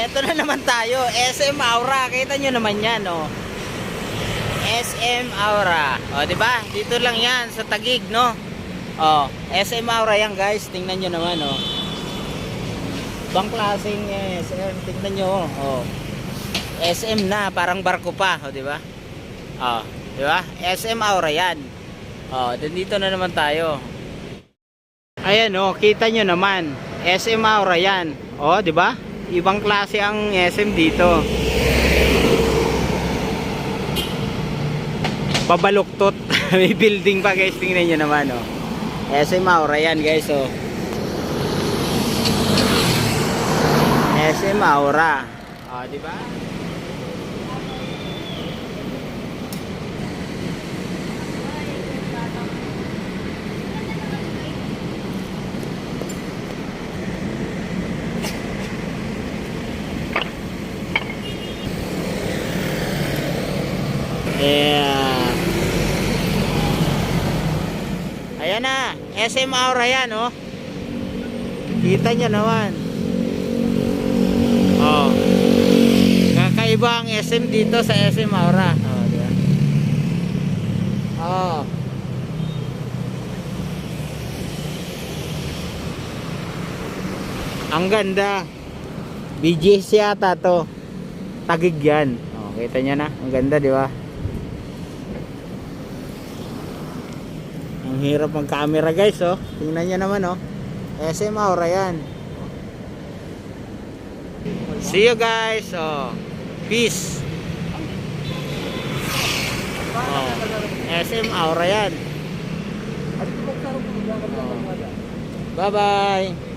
eto na naman tayo. SM Aura. Kita nyo naman yan, oh. SM Aura. O, diba? Dito lang yan sa Taguig, no? O, SM Aura yan, guys. Tingnan nyo naman, oh. Ibang klaseng SM. Tingnan nyo, oh. SM na. Parang barko pa, o, diba? O, diba? SM Aura yan. O, dito na naman tayo. Ayan, oh. Kita nyo naman. SM Aura yan. O, diba? Ibang klase ang SM dito. Pabaluktot. May building pa, guys. Tingnan nyo naman, oh. SM Aura yan, guys, oh. SM Aura. Oh, diba? Yeah. Ayan na, SM Aura yan, oh. Kita nyo naman. Oh. Kakaiba ang SM dito sa SM Aura. Oh, diba? Oh. Ang ganda. BGS yata to. Taguig yan. Oh, kita nyo na. Ang ganda, di ba? Ang hirap mag-camera, guys, oh. Tingnan nyo naman, oh. SM Aura yan. See you, guys. Oh. Peace. Oh. SM Aura yan. Oh. Bye-bye.